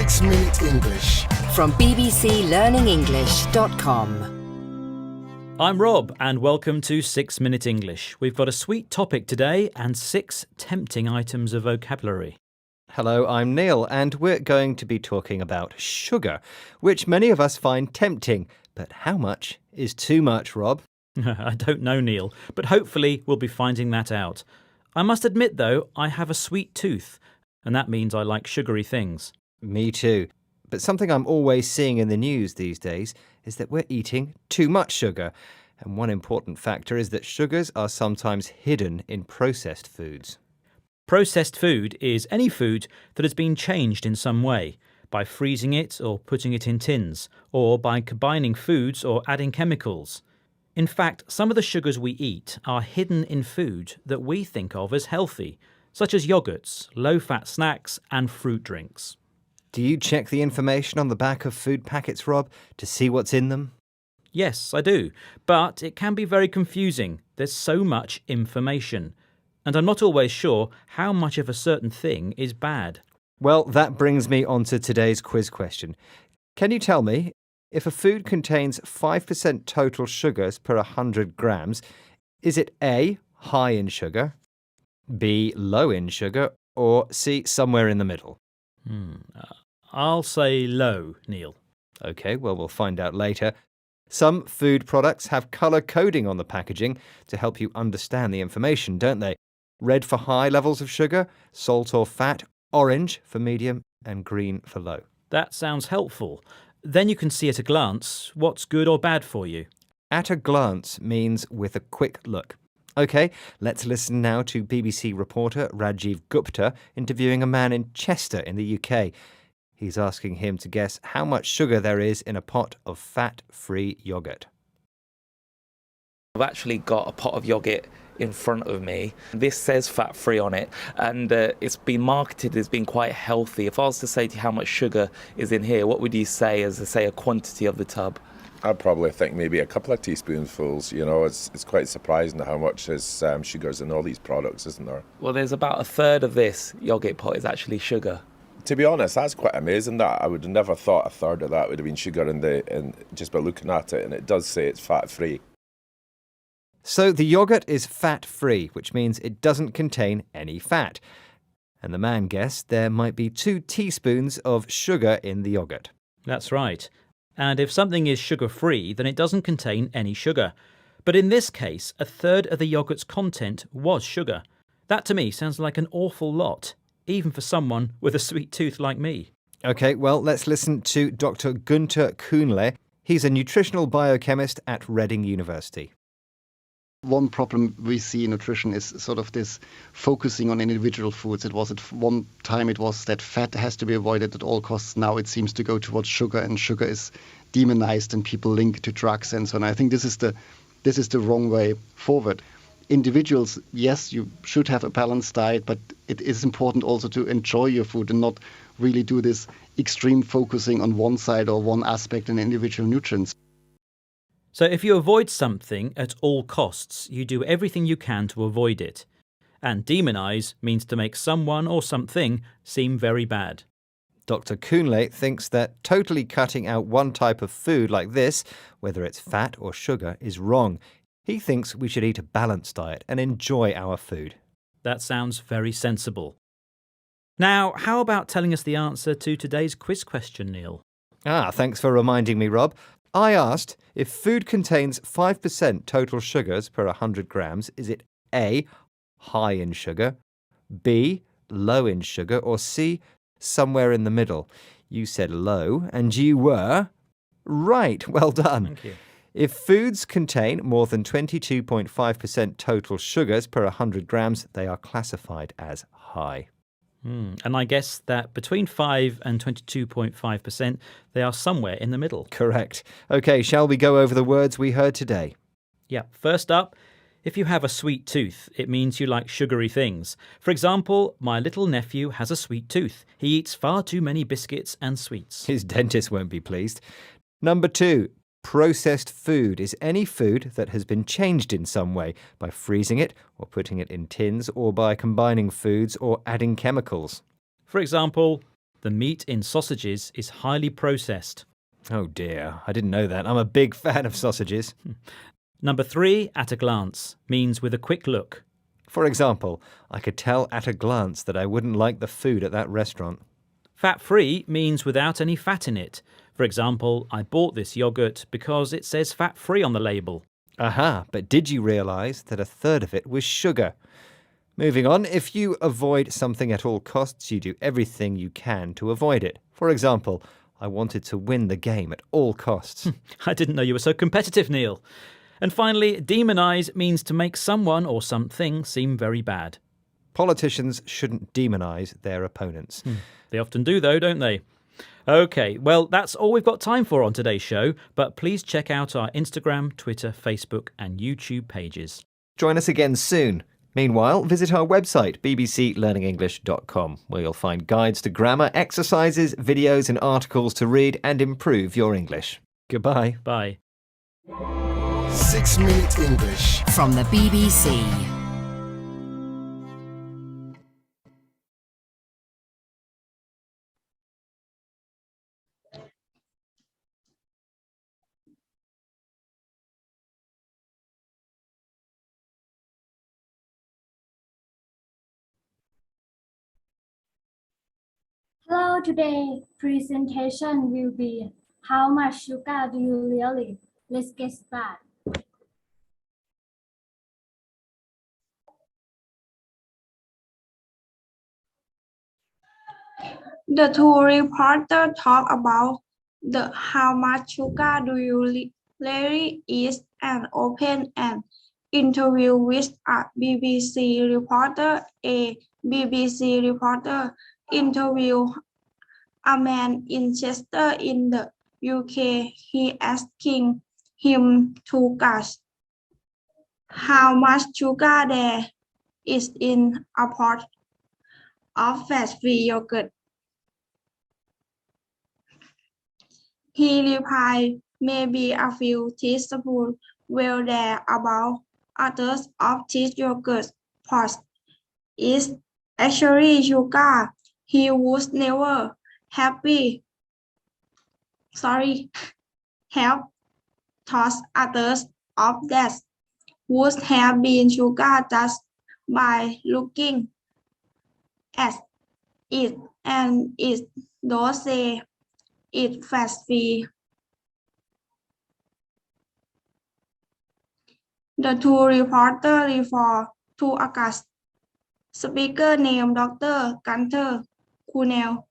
6 Minute English. From bbclearningenglish.com. I'm Rob, and welcome to 6 Minute English. We've got a sweet topic today and 6 tempting items of vocabulary. Hello, I'm Neil, and we're going to be talking about sugar, which many of us find tempting. But how much is too much, Rob? I don't know, Neil, but hopefully we'll be finding that out. I must admit, though, I have a sweet tooth, and that means I like sugary things. Me too. But something I'm always seeing in the news these days is that we're eating too much sugar. And one important factor is that sugars are sometimes hidden in processed foods. Processed food is any food that has been changed in some way, by freezing it or putting it in tins, or by combining foods or adding chemicals. In fact, some of the sugars we eat are hidden in food that we think of as healthy, such as yogurts, low-fat snacks and fruit drinks. Do you check the information on the back of food packets, Rob, to see what's in them? Yes, I do, but it can be very confusing. There's so much information, and I'm not always sure how much of a certain thing is bad. Well, that brings me on to today's quiz question. Can you tell me, if a food contains 5% total sugars per 100 grams, is it A, high in sugar, B, low in sugar, or C, somewhere in the middle? I'll say low, Neil. OK, well, we'll find out later. Some food products have colour coding on the packaging to help you understand the information, don't they? Red for high levels of sugar, salt or fat, orange for medium, and green for low. That sounds helpful. Then you can see at a glance what's good or bad for you. At a glance means with a quick look. OK, let's listen now to BBC reporter Rajiv Gupta interviewing a man in Chester in the UK. He's asking him to guess how much sugar there is in a pot of fat-free yoghurt. I've actually got a pot of yoghurt in front of me. This says fat-free on it, and it's been marketed as being quite healthy. If I was to say to you how much sugar is in here, what would you say as, say, a quantity of the tub? I'd probably think maybe a couple of teaspoonfuls. You know, it's quite surprising how much is sugars in all these products, isn't there? Well, there's about a third of this yoghurt pot is actually sugar. To be honest, that's quite amazing. That I would have never thought a third of that would have been sugar in just by looking at it, and it does say it's fat-free. So the yoghurt is fat-free, which means it doesn't contain any fat. And the man guessed there might be 2 teaspoons of sugar in the yoghurt. That's right. And if something is sugar-free, then it doesn't contain any sugar. But in this case, a third of the yoghurt's content was sugar. That to me sounds like an awful lot, even for someone with a sweet tooth like me. OK, well, let's listen to Dr. Günther Kuhnle. He's a nutritional biochemist at Reading University. One problem we see in nutrition is sort of this focusing on individual foods. It was at one time it was that fat has to be avoided at all costs. Now it seems to go towards sugar, and sugar is demonized and people link to drugs and so on. I think this is the wrong way forward. Individuals, yes, you should have a balanced diet, but it is important also to enjoy your food and not really do this extreme focusing on one side or one aspect in individual nutrients. So if you avoid something at all costs, you do everything you can to avoid it. And demonize means to make someone or something seem very bad. Dr. Kuhnle thinks that totally cutting out one type of food like this, whether it's fat or sugar, is wrong. He thinks we should eat a balanced diet and enjoy our food. That sounds very sensible. Now, how about telling us the answer to today's quiz question, Neil? Thanks for reminding me, Rob. I asked, if food contains 5% total sugars per 100 grams, is it A, high in sugar, B, low in sugar, or C, somewhere in the middle? You said low, and you were right. Well done. Thank you. If foods contain more than 22.5% total sugars per 100 grams, they are classified as high. And I guess that between 5 and 22.5%, they are somewhere in the middle. Correct. OK, shall we go over the words we heard today? Yeah, first up, if you have a sweet tooth, it means you like sugary things. For example, my little nephew has a sweet tooth. He eats far too many biscuits and sweets. His dentist won't be pleased. Number 2. Processed food is any food that has been changed in some way by freezing it or putting it in tins or by combining foods or adding chemicals. For example, The meat in sausages is highly processed. Oh dear, I didn't know that. I'm a big fan of sausages. Number 3, at a glance, means with a quick look. For example, I could tell at a glance that I wouldn't like the food at that restaurant. Fat-free means without any fat in it. For example, I bought this yogurt because it says fat-free on the label. Aha, but did you realise that a third of it was sugar? Moving on, if you avoid something at all costs, you do everything you can to avoid it. For example, I wanted to win the game at all costs. I didn't know you were so competitive, Neil. And finally, demonise means to make someone or something seem very bad. Politicians shouldn't demonise their opponents. They often do, though, don't they? OK, well, that's all we've got time for on today's show, but please check out our Instagram, Twitter, Facebook and YouTube pages. Join us again soon. Meanwhile, visit our website, bbclearningenglish.com, where you'll find guides to grammar, exercises, videos and articles to read and improve your English. Goodbye. Bye. 6 Minute English from the BBC. Hello, today presentation will be how much sugar do you really? Let's get started. The two reporters talk about the how much sugar do you really eat and open an interview with a BBC reporter. A BBC reporter interviewed a man in Chester in the UK. He asking him to guess how much sugar there is in a pot of fat-free yogurt. He replied, maybe a few teaspoons. Well, there about a third of this yogurt pot is actually sugar. He was never have thought a third of that would have been sugar just by looking at it, and it does say it's fat-free. The two reporters refer to a guest speaker named Dr. Gunther Kuhnel.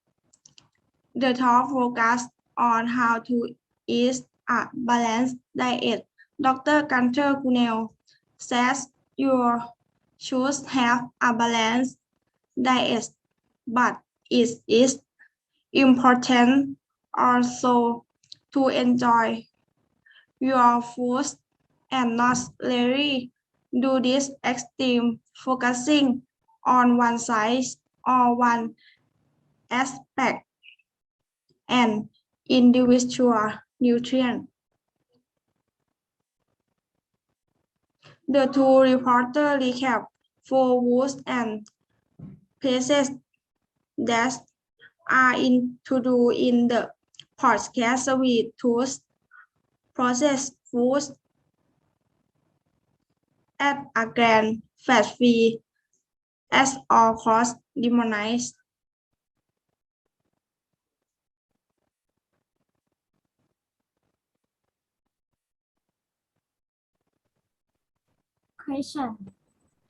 The talk focused on how to eat a balanced diet. Dr. Gunther Kuhnel says you should have a balanced diet, but it is important also to enjoy your food and not really do this extreme focusing on one side or one aspect and individual nutrient. The two reporters recap 4 foods and places that are introduced in the podcast with tools, processed foods at a grand fat-free at all costs demonized. Question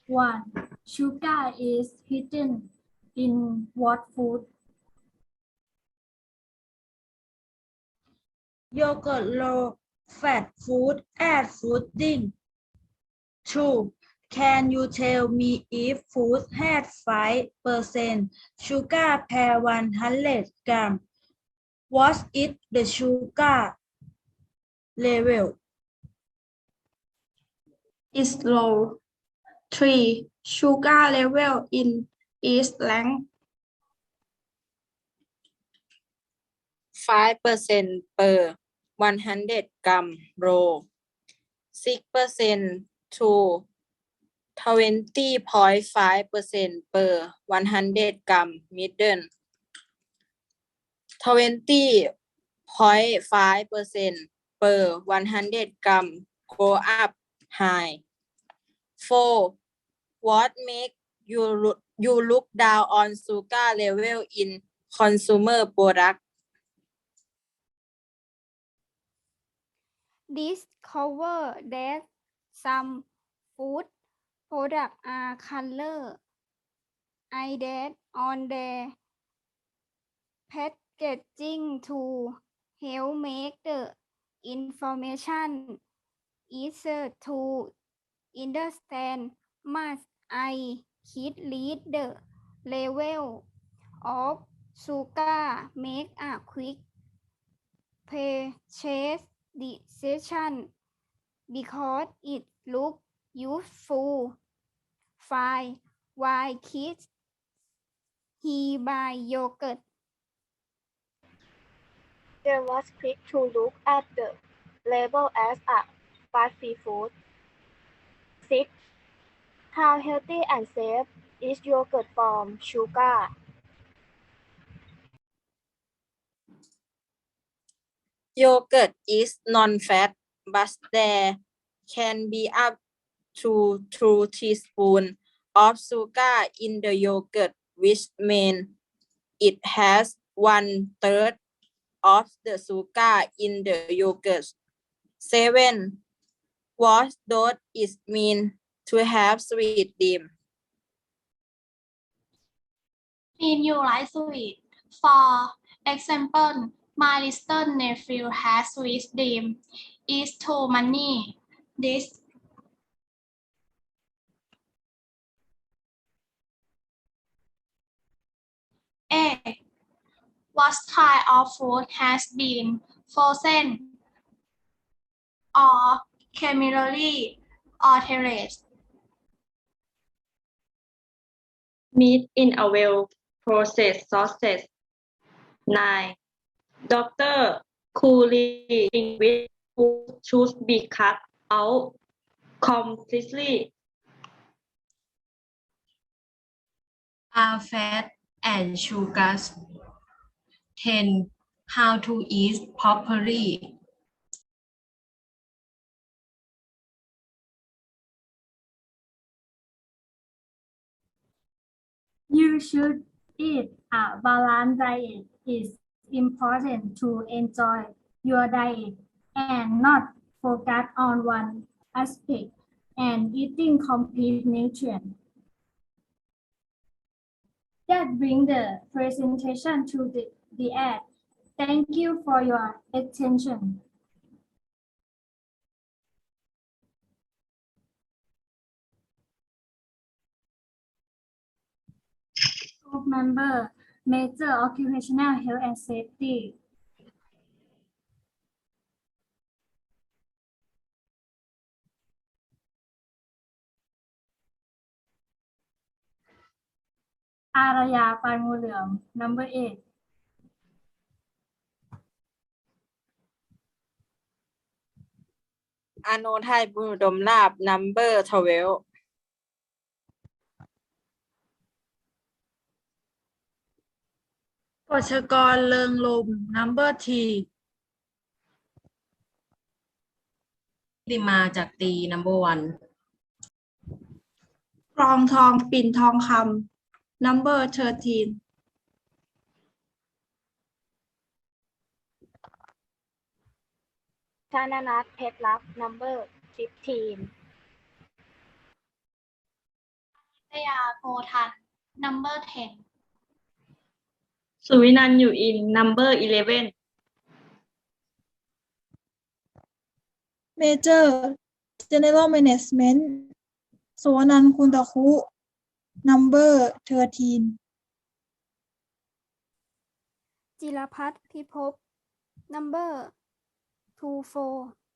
1. Sugar is hidden in what food? Yogurt low fat food add pudding. 2. Can you tell me if food had 5% sugar per 100 gram? What is the sugar level? Is low. 3. Sugar level in each length. 5% per 100 gram raw, 6% to 20.5% per 100 gram medium, 20.5% per 100 gram go up high. 4. What make you look down on sugar level in consumer product? Discover that some food products are color added on their packaging to help make the information easier to understand. Must I read the level of sugar make a quick purchase decision because it looks useful. 5. Why kids he buy yogurt? They was quick to look at the label as a fat-free food. 6. How healthy and safe is yogurt from sugar? Yogurt is non-fat, but there can be up to 2 teaspoons of sugar in the yogurt, which means it has 1/3 of the sugar in the yogurt. 7. What does it mean to have sweet cream? Mean you like sweet. For example, my little nephew has sweet dream. Is too money. This A. What kind of food has been frozen or chemically altered? Meat in a well-processed sausage. 9. Doctor cooling with food should be cut out completely. Are fat and sugars. 10. How to eat properly. You should eat a balanced diet. It's important to enjoy your diet and not focus on one aspect and eating complete nutrition. That brings the presentation to the end. Thank you for your attention. Group member, Major Occupational Health and Safety. Araya Pangulyam, number 8. Anothai Budomlap, number 12. Pochakor Leunglom, number 3. ติมาจากตี number 1 กรองทองปิ่นทองคำ number 13. Chananat Petlap, number 15. ตยาโพทัน number 10. สุวินันท์อยู่อิน number 11. Major General Management สุวนันท์คุณตะคุ number 13. จิรพัฒน์พิภพ number 24